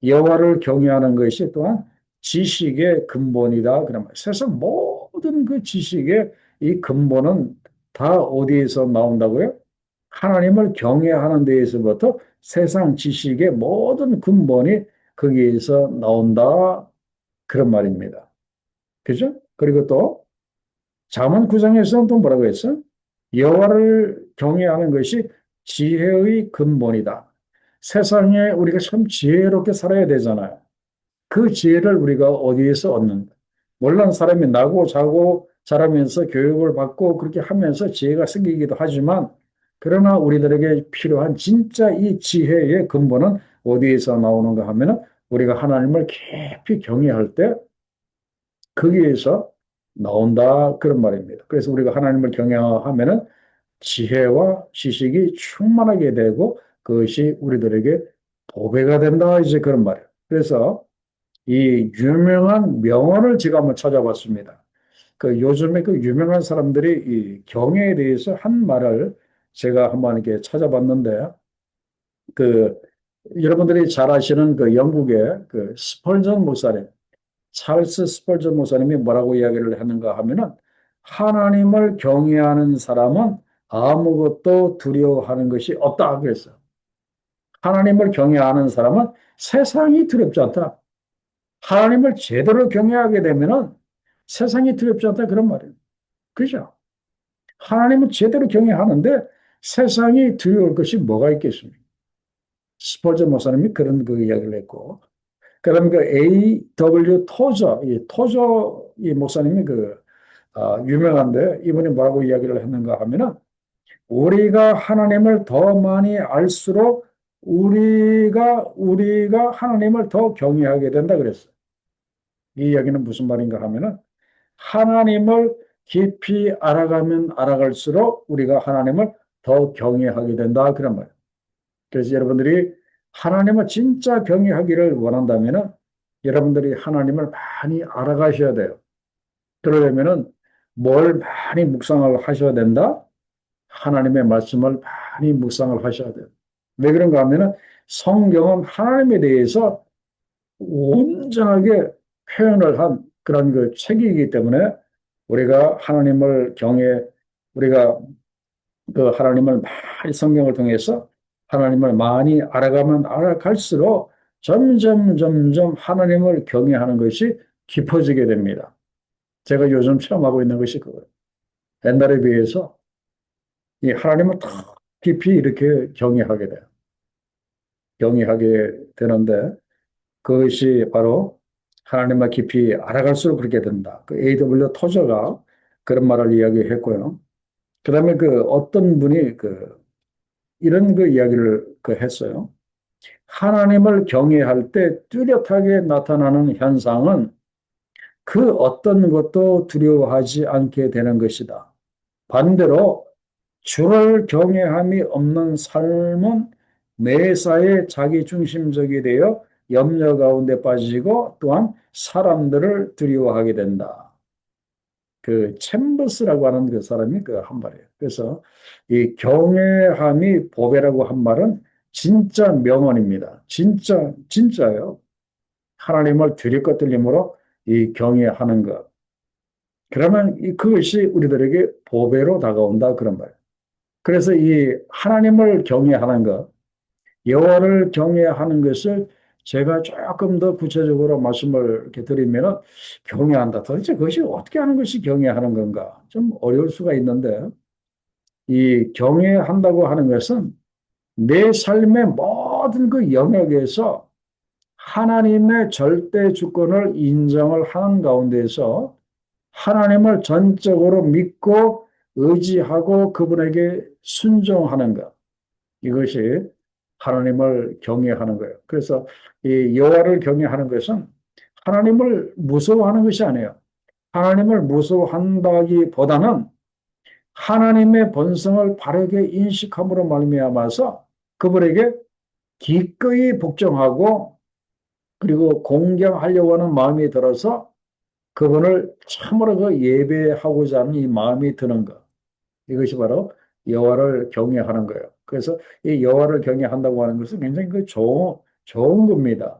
여호와를 경외하는 것이 또한 지식의 근본이다 그런 말. 세상 모든 그 지식의 이 근본은 다 어디에서 나온다고요? 하나님을 경외하는 데에서부터 세상 지식의 모든 근본이 거기에서 나온다. 그런 말입니다. 그죠? 그리고 또 잠언 9장에서는 또 뭐라고 했어? 여호와를 경외하는 것이 지혜의 근본이다. 세상에 우리가 참 지혜롭게 살아야 되잖아요. 그 지혜를 우리가 어디에서 얻는가? 물론 사람이 나고 자고 자라면서 교육을 받고 그렇게 하면서 지혜가 생기기도 하지만 그러나 우리들에게 필요한 진짜 이 지혜의 근본은 어디에서 나오는가 하면은 우리가 하나님을 깊이 경외할 때 거기에서 나온다 그런 말입니다. 그래서 우리가 하나님을 경외하면은 지혜와 지식이 충만하게 되고 그것이 우리들에게 보배가 된다 이제 그런 말이에요. 그래서 이 유명한 명언을 제가 한번 찾아봤습니다. 그 요즘에 그 유명한 사람들이 이 경애에 대해서 한 말을 제가 한번 이렇게 찾아봤는데 그 여러분들이 잘 아시는 그 영국의 그 스펄전 목사님, 찰스 스펄전 목사님이 뭐라고 이야기를 하는가 하면은 하나님을 경외하는 사람은 아무것도 두려워하는 것이 없다 그랬어요. 하나님을 경외하는 사람은 세상이 두렵지 않다. 하나님을 제대로 경외하게 되면은 세상이 두렵지 않다 그런 말이에요. 그죠? 하나님을 제대로 경외하는데 세상이 두려울 것이 뭐가 있겠습니까? 스펄전 목사님이 그런 그 이야기를 했고, 그다음에 그 A.W. 토저, 이 토저 이 목사님이 유명한데 이분이 뭐라고 이야기를 했는가 하면은 우리가 하나님을 더 많이 알수록 우리가 하나님을 더 경외하게 된다 그랬어요. 이 이야기는 무슨 말인가 하면은 하나님을 깊이 알아가면 알아갈수록 우리가 하나님을 더 경외하게 된다 그런 말이에요. 그래서 여러분들이 하나님을 진짜 경외하기를 원한다면은 여러분들이 하나님을 많이 알아가셔야 돼요. 그러려면은 뭘 많이 묵상을 하셔야 된다? 하나님의 말씀을 많이 묵상을 하셔야 돼요. 왜 그런가 하면은 성경은 하나님에 대해서 온전하게 표현을 한 그런 그 책이기 때문에 우리가 하나님을 우리가 그 하나님을 많이 성경을 통해서 하나님을 많이 알아가면 알아갈수록 점점 하나님을 경외하는 것이 깊어지게 됩니다. 제가 요즘 체험하고 있는 것이 그거예요. 옛날에 비해서 이 하나님을 더 깊이 이렇게 경외하게 돼요. 경외하게 되는데 그것이 바로 하나님을 깊이 알아갈수록 그렇게 된다. 그 A.W. 토저가 그런 말을 이야기했고요. 그 다음에 그 어떤 분이 이런 그 이야기를 했어요. 하나님을 경외할 때 뚜렷하게 나타나는 현상은 그 어떤 것도 두려워하지 않게 되는 것이다. 반대로 주를 경외함이 없는 삶은 매사에 자기중심적이 되어 염려 가운데 빠지고 또한 사람들을 두려워하게 된다. 그 챔버스라고 하는 그 사람이 그 한 말이에요. 그래서 이 경외함이 보배라고 한 말은 진짜 명언입니다. 진짜예요. 하나님을 들일것 들림으로 이 경외하는 것. 그러면 그것이 우리들에게 보배로 다가온다 그런 말이에요. 그래서 이 하나님을 경외하는 것, 여호와를 경외하는 것을 제가 조금 더 구체적으로 말씀을 이렇게 드리면은 경외한다. 도대체 그것이 어떻게 하는 것이 경외하는 건가? 좀 어려울 수가 있는데 이 경외한다고 하는 것은 내 삶의 모든 그 영역에서 하나님의 절대 주권을 인정을 하는 가운데서 하나님을 전적으로 믿고 의지하고 그분에게 순종하는 것. 이것이 하나님을 경외하는 거예요. 그래서 이 여호와를 경외하는 것은 하나님을 무서워하는 것이 아니에요. 하나님을 무서워한다기보다는 하나님의 본성을 바르게 인식함으로 말미암아서 그분에게 기꺼이 복종하고 그리고 공경하려고 하는 마음이 들어서 그분을 참으로 그 예배하고자 하는 이 마음이 드는 것. 이것이 바로 여호와를 경외하는 거예요. 그래서 이 여호와를 경외한다고 하는 것은 굉장히 그 좋은 겁니다.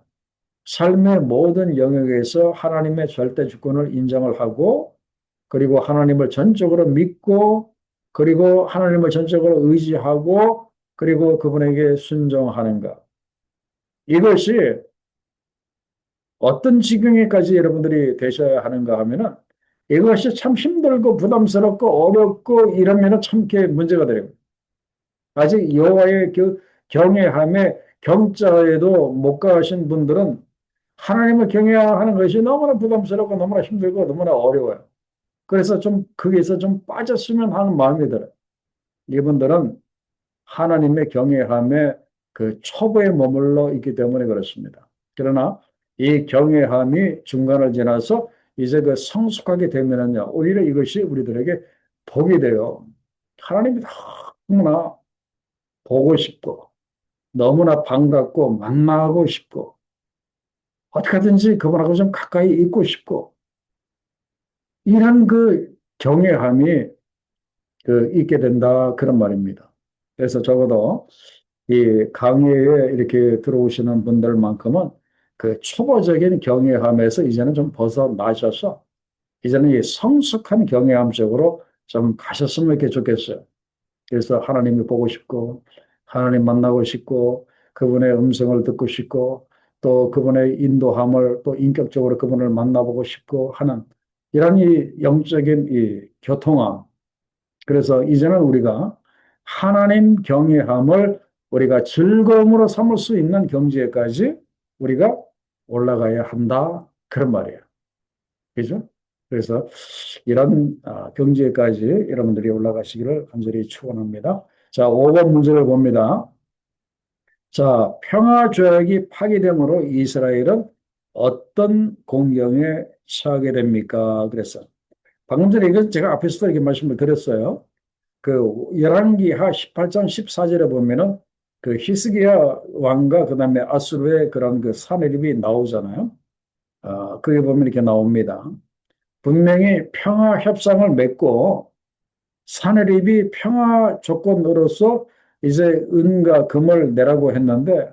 삶의 모든 영역에서 하나님의 절대 주권을 인정을 하고 그리고 하나님을 전적으로 믿고 그리고 하나님을 전적으로 의지하고 그리고 그분에게 순종하는 것. 이것이 어떤 지경에까지 여러분들이 되셔야 하는가 하면은 이것이 참 힘들고 부담스럽고 어렵고 이러면은 참 이렇게 문제가 돼요. 아직 여호와의 그 경외함에 경자에도 못 가신 분들은 하나님을 경외하는 것이 너무나 부담스럽고 너무나 힘들고 너무나 어려워요. 그래서 좀 거기에서 좀 빠졌으면 하는 마음이 들어요. 이분들은 하나님의 경외함에 그 초보에 머물러 있기 때문에 그렇습니다. 그러나 이 경외함이 중간을 지나서 이제 그 성숙하게 되면은요, 오히려 이것이 우리들에게 복이 돼요. 하나님이 너무나 보고 싶고, 너무나 반갑고, 만나고 싶고, 어떻게든지 그분하고 좀 가까이 있고 싶고, 이런 그 경외함이 그 있게 된다, 그런 말입니다. 그래서 적어도 이 강의에 이렇게 들어오시는 분들만큼은 그 초보적인 경외함에서 이제는 좀 벗어나셔서 이제는 이 성숙한 경외함 쪽으로 좀 가셨으면 이렇게 좋겠어요. 그래서 하나님이 보고 싶고 하나님 만나고 싶고 그분의 음성을 듣고 싶고 또 그분의 인도함을 또 인격적으로 그분을 만나보고 싶고 하는 이런 이 영적인 이 교통함. 그래서 이제는 우리가 하나님 경외함을 우리가 즐거움으로 삼을 수 있는 경지에까지 우리가 올라가야 한다. 그런 말이에요. 그죠? 그래서 이런 경지에까지 여러분들이 올라가시기를 간절히 축원합니다. 자, 5번 문제를 봅니다. 자, 평화 조약이 파기됨으로 이스라엘은 어떤 공경에 처하게 됩니까? 그래서 방금 전에 이건 제가 앞에서도 이렇게 말씀을 드렸어요. 그 열왕기하 18장 14절에 보면은 그 히스기야 왕과 그다음에 아수르의 그런 그 산헤립이 나오잖아요. 그게 보면 이렇게 나옵니다. 분명히 평화 협상을 맺고 산헤립이 평화 조건으로서 이제 은과 금을 내라고 했는데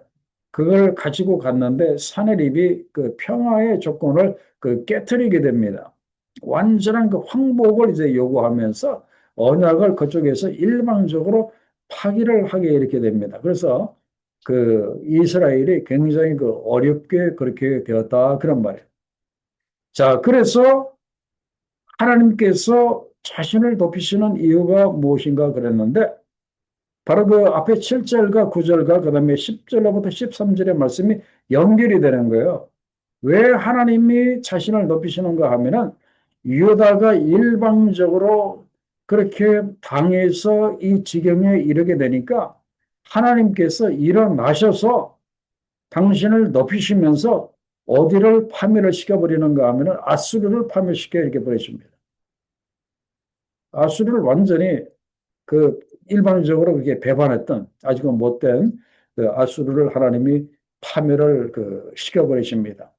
그걸 가지고 갔는데 산헤립이 그 평화의 조건을 그 깨트리게 됩니다. 완전한 그 황복을 이제 요구하면서 언약을 그쪽에서 일방적으로 파기를 하게 이렇게 됩니다. 그래서 그 이스라엘이 굉장히 그 어렵게 그렇게 되었다 그런 말이에요. 자, 그래서 하나님께서 자신을 높이시는 이유가 무엇인가 그랬는데 바로 그 앞에 7절과 9절과 그다음에 10절로부터 13절의 말씀이 연결이 되는 거예요. 왜 하나님이 자신을 높이시는가 하면은 유다가 일방적으로 그렇게 당해서 이 지경에 이르게 되니까 하나님께서 일어나셔서 당신을 높이시면서 어디를 파멸을 시켜버리는가 하면은 아수르를 파멸시켜 이렇게 버리십니다. 아수르를 완전히 그 일방적으로 그게 배반했던 아직은 못된 그 아수르를 하나님이 파멸을 그 시켜버리십니다.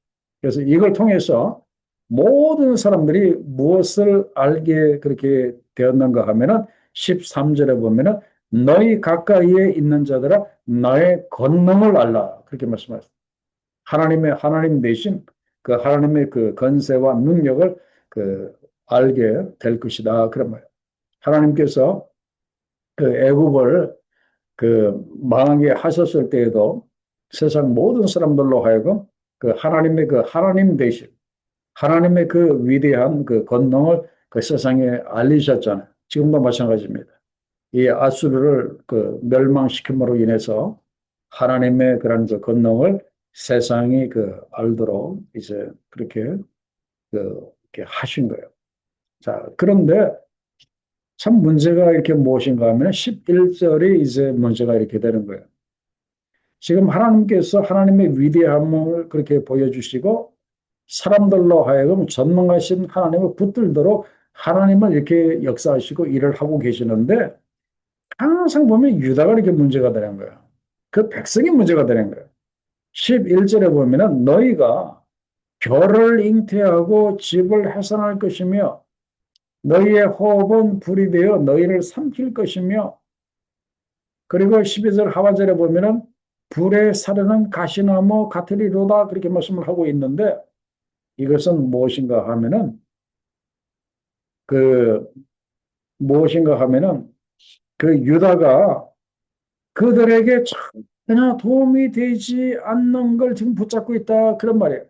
그래서 이걸 통해서 모든 사람들이 무엇을 알게 그렇게 되었는가 하면은 13절에 보면은 너희 가까이에 있는 자들아 나의 권능을 알라 그렇게 말씀하셨습니다. 하나님 대신 그 하나님의 그 건세와 능력을 그 알게 될 것이다 그런 말이에요. 하나님께서 그 애굽을 그 망하게 하셨을 때에도 세상 모든 사람들로 하여금 그 하나님의 그 하나님 되신 하나님의 그 위대한 그 권능을 그 세상에 알리셨잖아요. 지금도 마찬가지입니다. 이 아수르를 그 멸망시킴으로 인해서 하나님의 그런 그 권능을 세상이 그 알도록 이제 그렇게 이렇게 하신 거예요. 자, 그런데 참 문제가 이렇게 무엇인가 하면 11절이 이제 문제가 이렇게 되는 거예요. 지금 하나님께서 하나님의 위대함을 그렇게 보여주시고 사람들로 하여금 전능하신 하나님을 붙들도록 하나님은 이렇게 역사하시고 일을 하고 계시는데 항상 보면 유다가 이렇게 문제가 되는 거예요. 그 백성이 문제가 되는 거예요. 11절에 보면은 너희가 결을 잉태하고 집을 해산할 것이며 너희의 호흡은 불이 되어 너희를 삼킬 것이며 그리고 12절 하반절에 보면은 불에 사르는 가시나무 같으리로다 그렇게 말씀을 하고 있는데 이것은 무엇인가 하면은 그 무엇인가 하면은 그 유다가 그들에게 전혀 도움이 되지 않는 걸 지금 붙잡고 있다 그런 말이에요.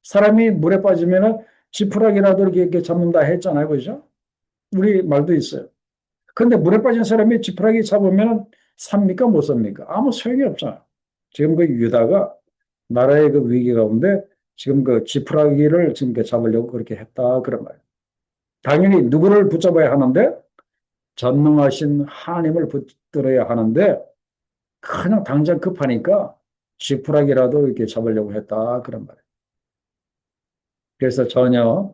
사람이 물에 빠지면은 지푸라기라도 이렇게 잡는다 했잖아요, 그죠? 우리 말도 있어요. 근데 물에 빠진 사람이 지푸라기 잡으면 삽니까 못 삽니까? 아무 소용이 없잖아요. 지금 그 유다가 나라의 그 위기 가운데 지금 그 지푸라기를 지금 잡으려고 그렇게 했다 그런 말이에요. 당연히 누구를 붙잡아야 하는데 전능하신 하나님을 붙들어야 하는데 그냥 당장 급하니까 지푸라기라도 이렇게 잡으려고 했다 그런 말이에요. 그래서 전혀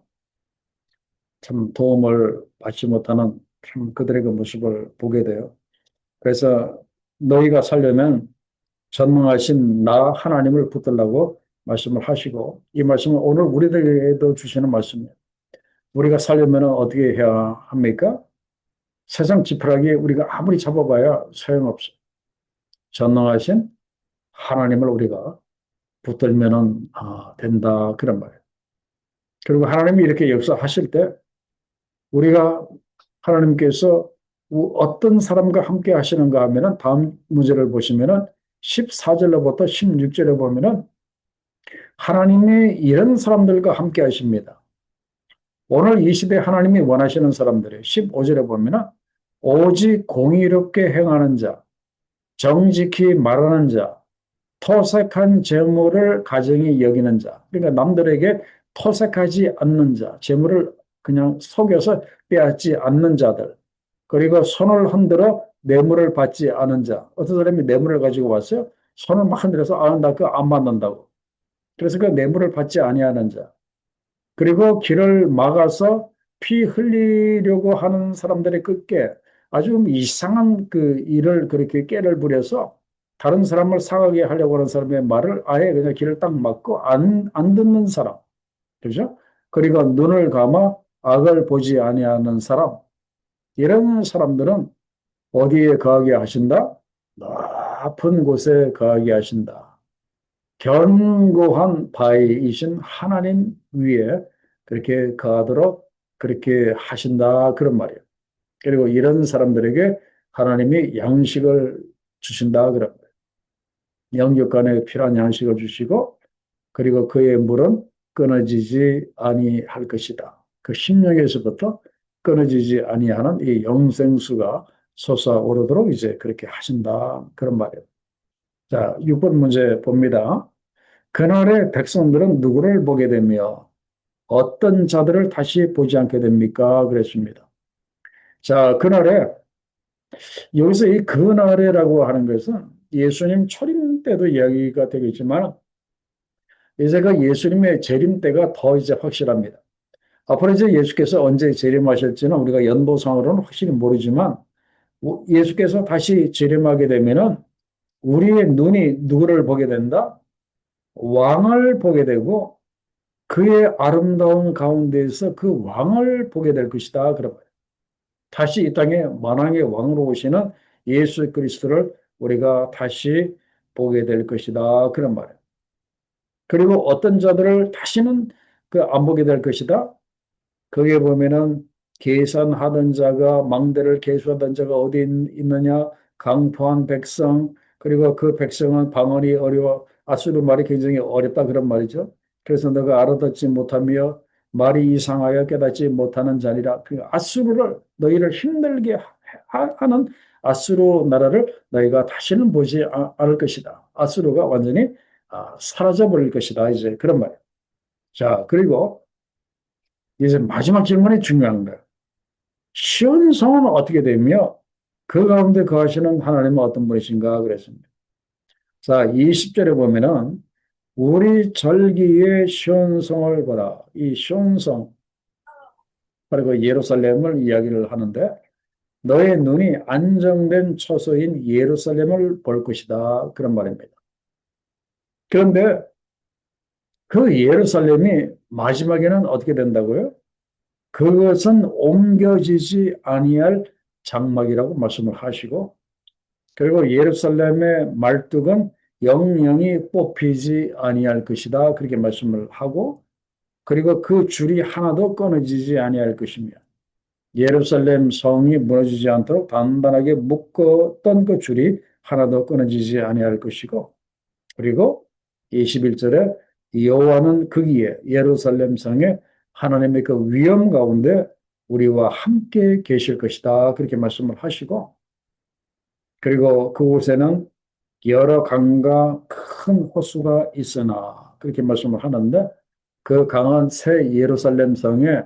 참 도움을 받지 못하는 참 그들의 그 모습을 보게 돼요. 그래서 너희가 살려면 전능하신 나 하나님을 붙들라고 말씀을 하시고 이 말씀은 오늘 우리들에게도 주시는 말씀이에요. 우리가 살려면 어떻게 해야 합니까? 세상 지푸라기 우리가 아무리 잡아봐야 소용없어. 전능하신 하나님을 우리가 붙들면은 된다 그런 말이에요. 그리고 하나님이 이렇게 역사하실 때 우리가 하나님께서 어떤 사람과 함께 하시는가 하면은 다음 문제를 보시면은 14절로부터 16절에 보면은 하나님이 이런 사람들과 함께 하십니다. 오늘 이 시대 하나님이 원하시는 사람들이 15절에 보면은 오직 공의롭게 행하는 자, 정직히 말하는 자, 토색한 재물을 가정히 여기는 자. 그러니까 남들에게 토색하지 않는 자, 재물을 그냥 속여서 빼앗지 않는 자들. 그리고 손을 흔들어 뇌물을 받지 않은 자. 어떤 사람이 뇌물을 가지고 왔어요. 손을 막 흔들어서 나 그거 안 받는다고. 그래서 그 뇌물을 받지 아니하는 자. 그리고 길을 막아서 피 흘리려고 하는 사람들의 끝에 아주 이상한 그 일을 그렇게 깨를 부려서 다른 사람을 상하게 하려고 하는 사람의 말을 아예 그냥 길을 딱 막고 안 듣는 사람. 그죠? 그리고 눈을 감아 악을 보지 아니하는 사람. 이런 사람들은 어디에 거하게 하신다? 높은 곳에 거하게 하신다. 견고한 바위이신 하나님 위에 그렇게 거하도록 그렇게 하신다. 그런 말이에요. 그리고 이런 사람들에게 하나님이 양식을 주신다. 그런 거예요. 영육간에 필요한 양식을 주시고 그리고 그의 물은 끊어지지 아니할 것이다. 그 심령에서부터 끊어지지 아니하는 이 영생수가 솟아오르도록 이제 그렇게 하신다. 그런 말이에요. 자, 6번 문제 봅니다. 그날의 백성들은 누구를 보게 되며 어떤 자들을 다시 보지 않게 됩니까? 그랬습니다. 자, 그날에 여기서 이 그날에라고 하는 것은 예수님 초림 때도 이야기가 되겠지만 이제 그 예수님의 재림 때가 더 이제 확실합니다. 앞으로 이제 예수께서 언제 재림하실지는 우리가 연도상으로는 확실히 모르지만 예수께서 다시 재림하게 되면은 우리의 눈이 누구를 보게 된다? 왕을 보게 되고 그의 아름다운 가운데에서 그 왕을 보게 될 것이다. 그런 거예요. 다시 이 땅에 만왕의 왕으로 오시는 예수 그리스도를 우리가 다시 보게 될 것이다. 그런 말이에요. 그리고 어떤 자들을 다시는 그 안 보게 될 것이다. 거기에 보면은 계산하던 자가 망대를 계수하던 자가 어디 있느냐? 강포한 백성 그리고 그 백성은 방언이 어려워 아수르 말이 굉장히 어렵다 그런 말이죠. 그래서 너가 알아듣지 못하며 말이 이상하여 깨닫지 못하는 자리라. 그 아수르를 너희를 힘들게 하는 아수르 나라를 너희가 다시는 보지 않을 것이다. 아수르가 완전히 사라져버릴 것이다. 이제 그런 말이에요. 자, 그리고 이제 마지막 질문이 중요한 거예요. 시온성은 어떻게 되며 그 가운데 거하시는 하나님은 어떤 분이신가 그랬습니다. 자, 20절에 보면은 우리 절기의 시온성을 보라. 이 시온성, 그리고 예루살렘을 이야기를 하는데 너의 눈이 안정된 처소인 예루살렘을 볼 것이다. 그런 말입니다. 그런데 그 예루살렘이 마지막에는 어떻게 된다고요? 그것은 옮겨지지 아니할 장막이라고 말씀을 하시고, 그리고 예루살렘의 말뚝은 영영이 뽑히지 아니할 것이다. 그렇게 말씀을 하고, 그리고 그 줄이 하나도 끊어지지 아니할 것이며, 예루살렘 성이 무너지지 않도록 단단하게 묶었던 그 줄이 하나도 끊어지지 아니할 것이고, 그리고 21절에 여호와는 거기에 예루살렘 성에 하나님의 그 위엄 가운데 우리와 함께 계실 것이다. 그렇게 말씀을 하시고, 그리고 그곳에는 여러 강과 큰 호수가 있으나 그렇게 말씀을 하는데, 그 강은 새 예루살렘 성에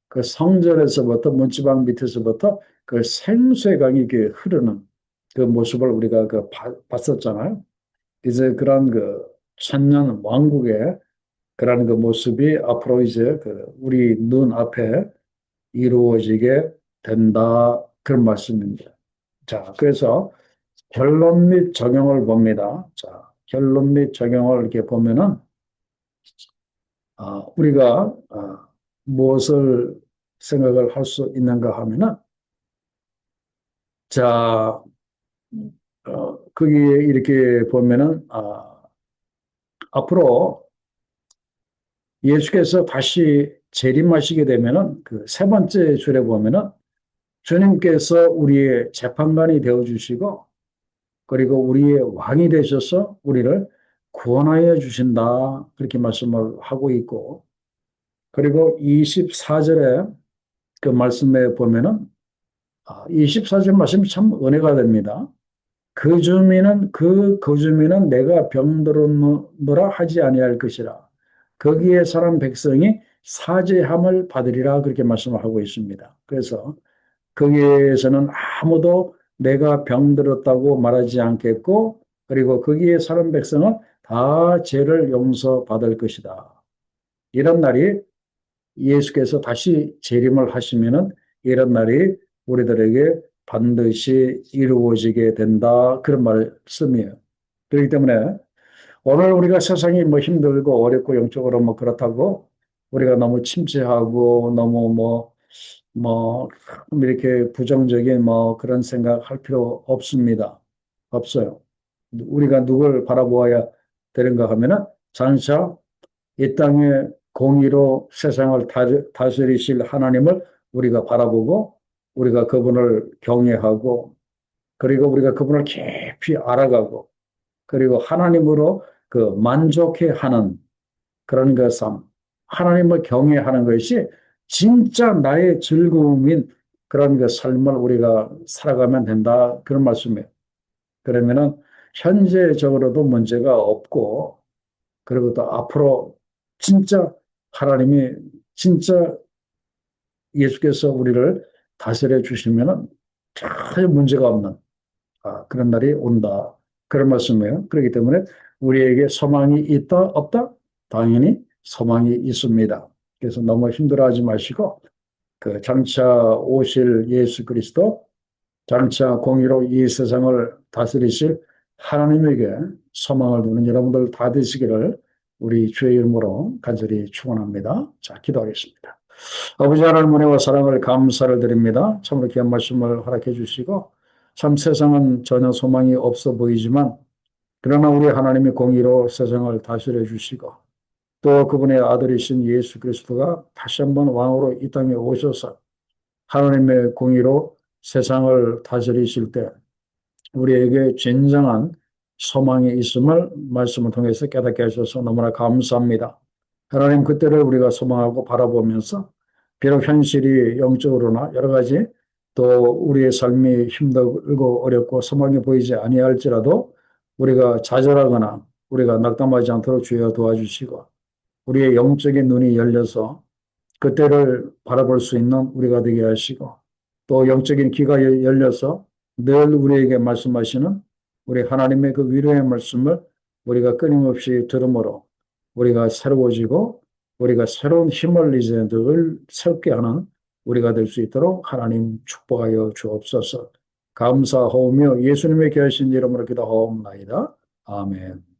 그 성전에서부터 문지방 밑에서부터 그 생수의 강이 이렇게 흐르는 그 모습을 우리가 봤었잖아요. 이제 그런 그 천년 왕국의 그런 그 모습이 앞으로 이제 그 우리 눈 앞에 이루어지게 된다. 그런 말씀입니다. 자, 그래서 결론 및 적용을 봅니다. 자, 결론 및 적용을 이렇게 보면은, 우리가, 무엇을 생각을 할 수 있는가 하면은, 자, 거기에 이렇게 보면은, 앞으로 예수께서 다시 재림하시게 되면은 그 세 번째 줄에 보면은 주님께서 우리의 재판관이 되어 주시고, 그리고 우리의 왕이 되셔서 우리를 구원하여 주신다. 그렇게 말씀을 하고 있고, 그리고 24절에 그 말씀에 보면은 24절 말씀이 참 은혜가 됩니다. 그 주민은 내가 병들었노라 하지 아니할 것이라. 거기에 사람 백성이 사죄함을 받으리라. 그렇게 말씀을 하고 있습니다. 그래서 거기에서는 아무도 내가 병들었다고 말하지 않겠고, 그리고 거기에 사는 백성은 다 죄를 용서받을 것이다. 이런 날이 예수께서 다시 재림을 하시면은 이런 날이 우리들에게 반드시 이루어지게 된다. 그런 말씀이에요. 그렇기 때문에 오늘 우리가 세상이 뭐 힘들고 어렵고 영적으로 뭐 그렇다고 우리가 너무 침체하고 너무 뭐 이렇게 부정적인 뭐 그런 생각할 필요 없습니다. 없어요. 우리가 누굴 바라보아야 되는가 하면은 장차 이 땅에 공의로 세상을 다스리실 하나님을 우리가 바라보고 우리가 그분을 경외하고, 그리고 우리가 그분을 깊이 알아가고, 그리고 하나님으로 그 만족해 하는 그런 그 삶, 하나님을 경외하는 것이 진짜 나의 즐거움인 그런 그 삶을 우리가 살아가면 된다. 그런 말씀이에요. 그러면은 현재적으로도 문제가 없고, 그리고 또 앞으로 진짜 하나님이 진짜 예수께서 우리를 다스려 주시면은 전혀 문제가 없는 그런 날이 온다. 그런 말씀이에요. 그렇기 때문에 우리에게 소망이 있다, 없다? 당연히 소망이 있습니다. 그래서 너무 힘들어하지 마시고 그 장차 오실 예수 그리스도, 장차 공의로 이 세상을 다스리실 하나님에게 소망을 두는 여러분들 다 되시기를 우리 주의 이름으로 간절히 축원합니다. 자, 기도하겠습니다. 아버지 하나님 은혜와 사랑을 감사를 드립니다. 참으로 귀한 말씀을 허락해 주시고, 참 세상은 전혀 소망이 없어 보이지만 그러나 우리 하나님이 공의로 세상을 다스려 주시고, 또 그분의 아들이신 예수 그리스도가 다시 한번 왕으로 이 땅에 오셔서 하나님의 공의로 세상을 다스리실 때 우리에게 진정한 소망이 있음을 말씀을 통해서 깨닫게 하셔서 너무나 감사합니다. 하나님, 그때를 우리가 소망하고 바라보면서 비록 현실이 영적으로나 여러 가지 또 우리의 삶이 힘들고 어렵고 소망이 보이지 아니할지라도 우리가 좌절하거나 우리가 낙담하지 않도록 주여 도와주시고 우리의 영적인 눈이 열려서 그때를 바라볼 수 있는 우리가 되게 하시고 또 영적인 귀가 열려서 늘 우리에게 말씀하시는 우리 하나님의 그 위로의 말씀을 우리가 끊임없이 들음으로 우리가 새로워지고 우리가 새로운 힘을 이제 늘 새롭게 하는 우리가 될 수 있도록 하나님 축복하여 주옵소서. 감사하오며 예수님의 귀하신 이름으로 기도하옵나이다. 아멘.